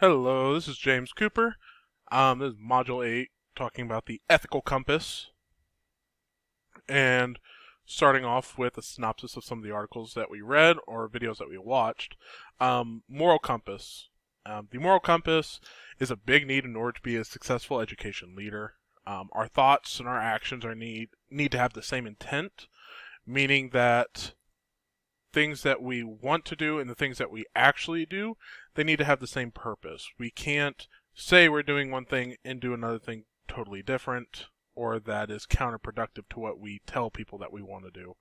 Hello, this is James Cooper. This is Module 8, talking about the ethical compass, and starting off with a synopsis of some of the articles that we read or videos that we watched. Moral compass. The moral compass is a big need in order to be a successful education leader. Our thoughts and our actions need to have the same intent, meaning that things that we want to do and the things that we actually do, they need to have the same purpose. We can't say we're doing one thing and do another thing totally different, or that is counterproductive to what we tell people that we want to do.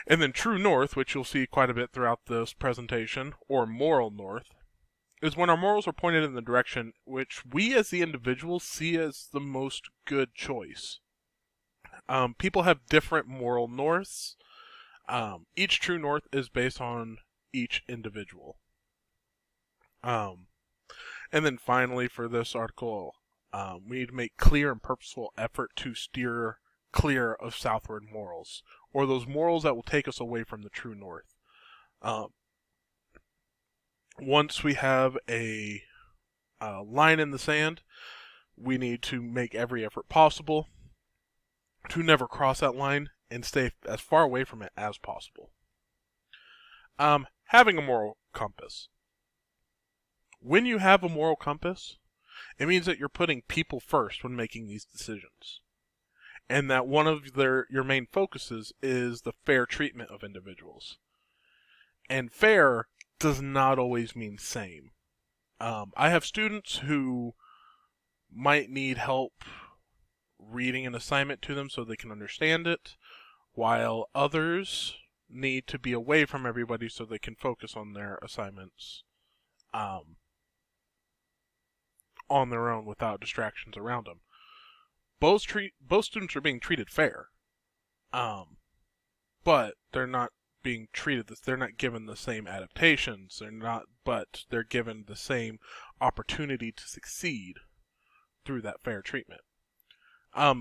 And then true north, which you'll see quite a bit throughout this presentation, or moral north, is when our morals are pointed in the direction which we as the individual see as the most good choice. People have different moral norths. Each true north is based on each individual. And then finally, for this article, we need to make clear and purposeful effort to steer clear of southward morals, or those morals that will take us away from the true north. Once we have a line in the sand, we need to make every effort possible to never cross that line and stay as far away from it as possible. Having a moral compass. When you have a moral compass, it means that you're putting people first when making these decisions. And that one of your main focuses is the fair treatment of individuals. And fair does not always mean same. I have students who might need help reading an assignment to them so they can understand it, while others need to be away from everybody so they can focus on their assignments on their own without distractions around them. Both students are being treated fair, but they're not being treated they're not given the same adaptations. But they're given the same opportunity to succeed through that fair treatment.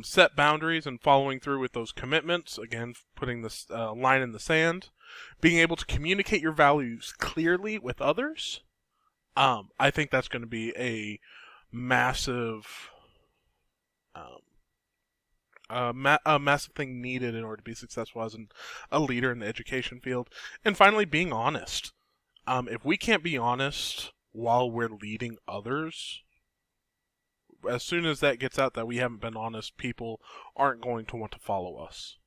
Set boundaries and following through with those commitments. Again, putting this line in the sand. Being able to communicate your values clearly with others. I think that's going to be a massive, a massive thing needed in order to be successful as a leader in the education field. And finally, being honest. If we can't be honest while we're leading others, as soon as that gets out that we haven't been honest, people aren't going to want to follow us.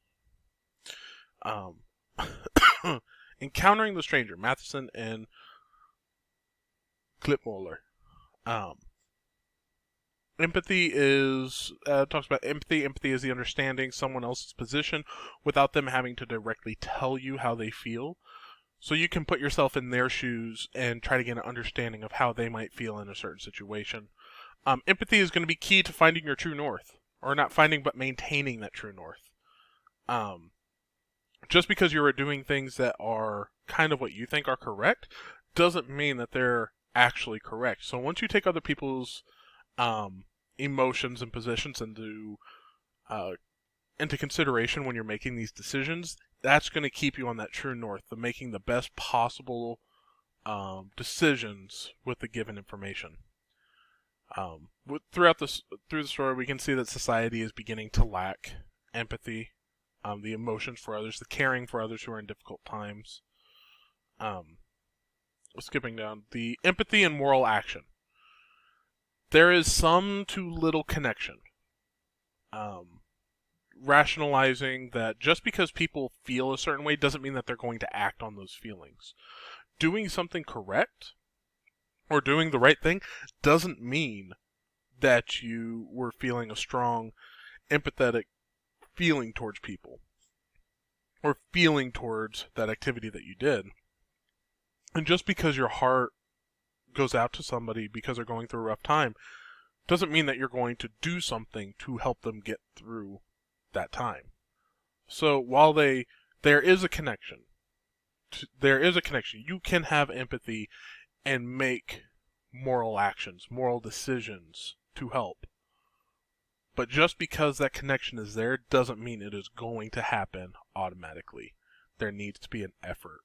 Encountering the stranger, Matheson and Klipmoller. Empathy talks about empathy. Empathy is the understanding someone else's position without them having to directly tell you how they feel. So you can put yourself in their shoes and try to get an understanding of how they might feel in a certain situation. Empathy is going to be key to finding your true north. Or not finding, but maintaining that true north. Just because you are doing things that are kind of what you think are correct, doesn't mean that they're actually correct. So once you take other people's emotions and positions into consideration when you're making these decisions, that's going to keep you on that true north of making the best possible decisions with the given information. Through the story, we can see that society is beginning to lack empathy, the emotions for others, the caring for others who are in difficult times. Skipping down, the empathy and moral action. There is some to little connection. Rationalizing that just because people feel a certain way doesn't mean that they're going to act on those feelings. Doing something correct or doing the right thing doesn't mean that you were feeling a strong, empathetic feeling towards people or feeling towards that activity that you did. And just because your heart goes out to somebody because they're going through a rough time doesn't mean that you're going to do something to help them get through that time. So while there is a connection, you can have empathy and make moral actions, moral decisions to help. But just because that connection is there doesn't mean it is going to happen automatically. There needs to be an effort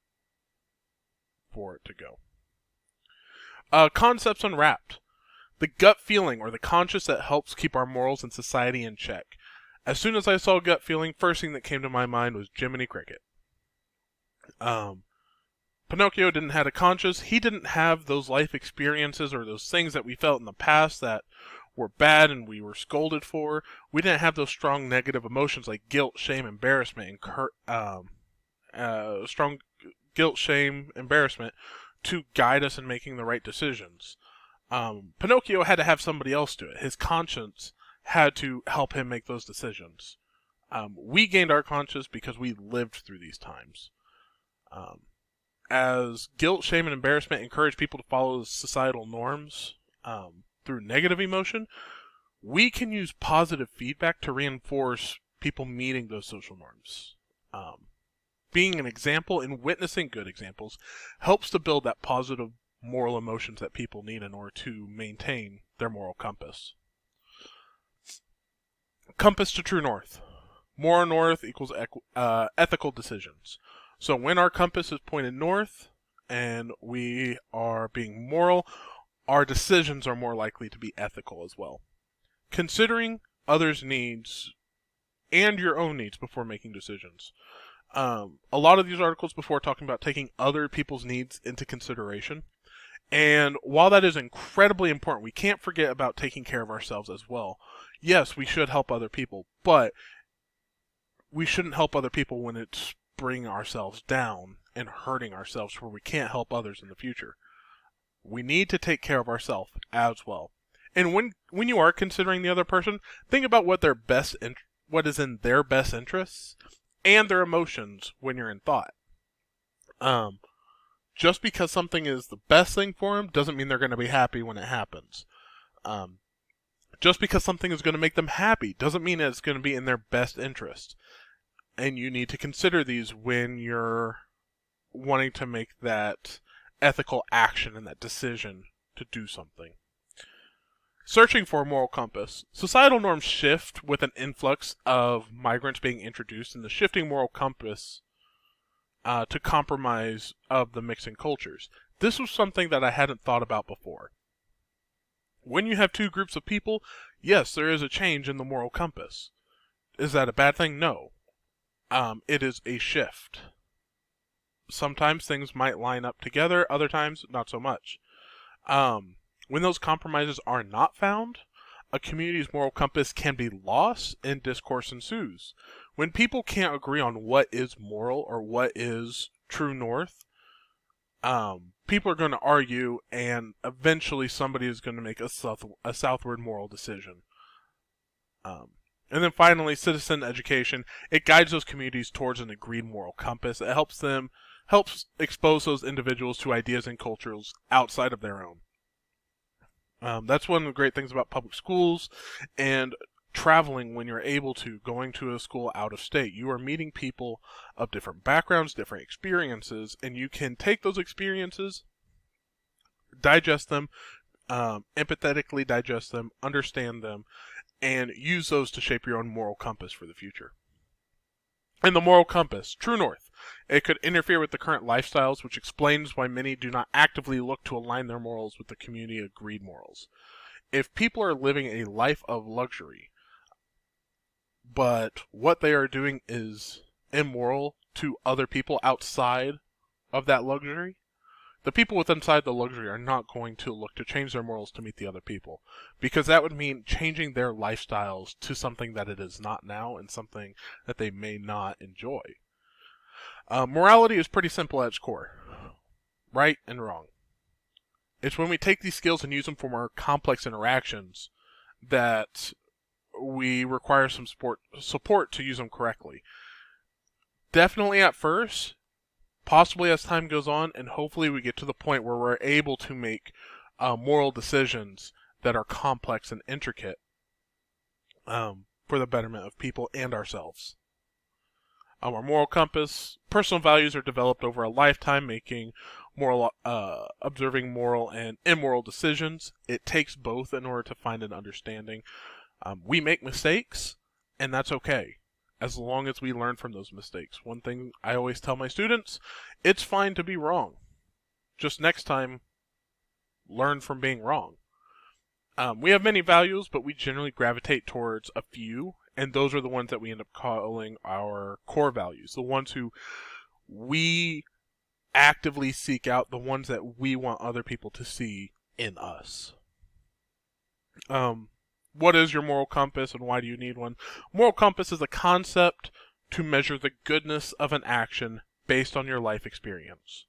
for it to go. Concepts Unwrapped. The gut feeling or the conscience that helps keep our morals and society in check. As soon as I saw gut feeling, first thing that came to my mind was Jiminy Cricket. Pinocchio didn't have a conscience. He didn't have those life experiences or those things that we felt in the past that were bad and we were scolded for. We didn't have those strong negative emotions like guilt, shame, embarrassment, and strong guilt, shame, embarrassment to guide us in making the right decisions. Pinocchio had to have somebody else do it. His conscience had to help him make those decisions. We gained our conscience because we lived through these times. As guilt, shame, and embarrassment encourage people to follow societal norms through negative emotion, we can use positive feedback to reinforce people meeting those social norms. Being an example and witnessing good examples helps to build that positive moral emotions that people need in order to maintain their moral compass. Compass to true north. Moral north equals ethical decisions. So when our compass is pointed north and we are being moral, our decisions are more likely to be ethical as well. Considering others' needs and your own needs before making decisions. A lot of these articles before talking about taking other people's needs into consideration. And while that is incredibly important, we can't forget about taking care of ourselves as well. Yes, we should help other people, but we shouldn't help other people when it's bringing ourselves down and hurting ourselves where we can't help others in the future. We need to take care of ourselves as well. And when you are considering the other person, think about what is in their best interests and their emotions when you're in thought. Just because something is the best thing for them doesn't mean they're going to be happy when it happens. Just because something is going to make them happy doesn't mean it's going to be in their best interest. And you need to consider these when you're wanting to make that ethical action and that decision to do something. Searching for a moral compass. Societal norms shift with an influx of migrants being introduced, and the shifting moral compass to compromise of the mixing cultures. This was something that I hadn't thought about before. When you have two groups of people, yes, there is a change in the moral compass. Is that a bad thing? No. It is a shift. Sometimes things might line up together, other times not so much. When those compromises are not found, a community's moral compass can be lost and discourse ensues. When people can't agree on what is moral or what is true north, people are going to argue, and eventually somebody is going to make a southward moral decision. And then finally, citizen education. It guides those communities towards an agreed moral compass. It helps expose those individuals to ideas and cultures outside of their own. That's one of the great things about public schools and traveling when you're able to, going to a school out of state. You are meeting people of different backgrounds, different experiences, and you can take those experiences, digest them, empathetically digest them, understand them, and use those to shape your own moral compass for the future. And the moral compass, true north. It could interfere with the current lifestyles, which explains why many do not actively look to align their morals with the community agreed morals. If people are living a life of luxury, but what they are doing is immoral to other people outside of that luxury, the people with inside the luxury are not going to look to change their morals to meet the other people, because that would mean changing their lifestyles to something that it is not now and something that they may not enjoy. Morality is pretty simple at its core. Right and wrong. It's when we take these skills and use them for more complex interactions that we require some support to use them correctly. Definitely at first, possibly as time goes on, and hopefully we get to the point where we're able to make moral decisions that are complex and intricate for the betterment of people and ourselves. Our moral compass, personal values are developed over a lifetime, observing moral and immoral decisions. It takes both in order to find an understanding. We make mistakes, and that's okay, as long as we learn from those mistakes. One thing I always tell my students, it's fine to be wrong. Just next time, learn from being wrong. We have many values, but we generally gravitate towards a few, and those are the ones that we end up calling our core values, the ones who we actively seek out, the ones that we want other people to see in us. What is your moral compass and why do you need one? Moral compass is a concept to measure the goodness of an action based on your life experience.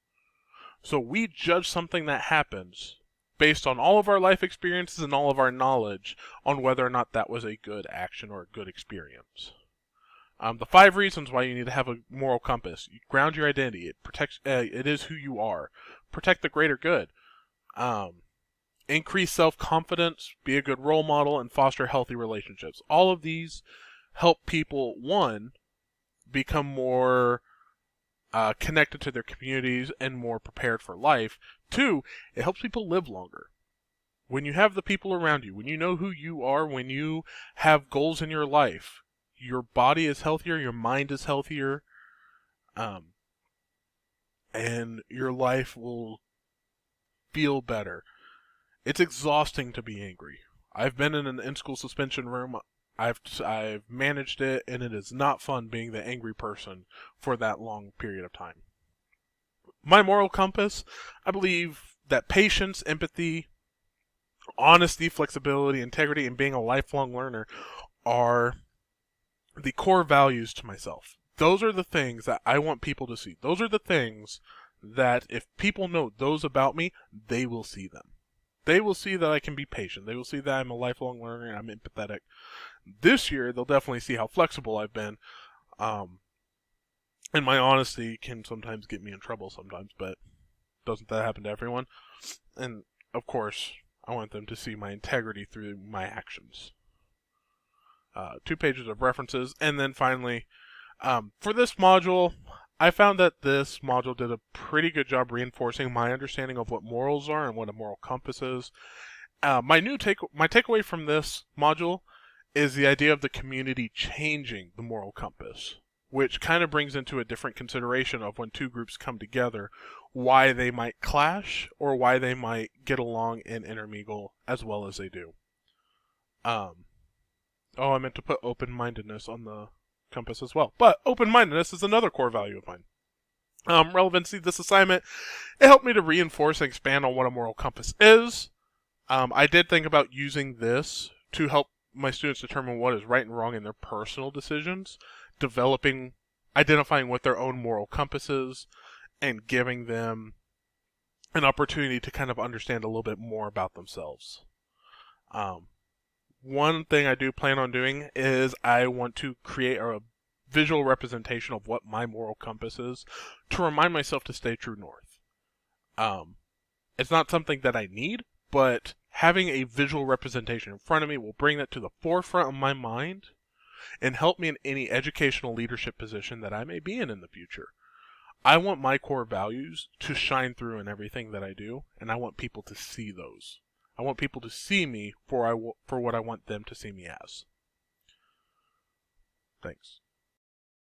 So we judge something that happens based on all of our life experiences and all of our knowledge on whether or not that was a good action or a good experience. The 5 reasons why you need to have a moral compass: you ground your identity. It protects. It is who you are. Protect the greater good. Increase self-confidence. Be a good role model and foster healthy relationships. All of these help people, one, become more connected to their communities and more prepared for life. 2, it helps people live longer. When you have the people around you, when you know who you are, when you have goals in your life, your body is healthier, your mind is healthier, and your life will feel better. It's exhausting to be angry. I've been in an in-school suspension room. I've managed it, and it is not fun being the angry person for that long period of time. My moral compass, I believe that patience, empathy, honesty, flexibility, integrity, and being a lifelong learner are the core values to myself. Those are the things that I want people to see. Those are the things that if people know those about me, they will see them. They will see that I can be patient. They will see that I'm a lifelong learner and I'm empathetic. This year, they'll definitely see how flexible I've been. And my honesty can sometimes get me in trouble sometimes, but doesn't that happen to everyone? And, of course, I want them to see my integrity through my actions. 2 pages of references. And then finally, for this module, I found that this module did a pretty good job reinforcing my understanding of what morals are and what a moral compass is. My takeaway from this module is the idea of the community changing the moral compass, which kind of brings into a different consideration of when 2 groups come together, why they might clash or why they might get along and intermingle as well as they do. I meant to put open-mindedness on the compass as well. But open-mindedness is another core value of mine. Relevancy, this assignment, it helped me to reinforce and expand on what a moral compass is. I did think about using this to help my students determine what is right and wrong in their personal decisions, identifying what their own moral compass is, and giving them an opportunity to kind of understand a little bit more about themselves. One thing I do plan on doing is I want to create a visual representation of what my moral compass is to remind myself to stay true north. It's not something that I need, but having a visual representation in front of me will bring that to the forefront of my mind and help me in any educational leadership position that I may be in the future. I want my core values to shine through in everything that I do, and I want people to see those. I want people to see me for what I want them to see me as. Thanks.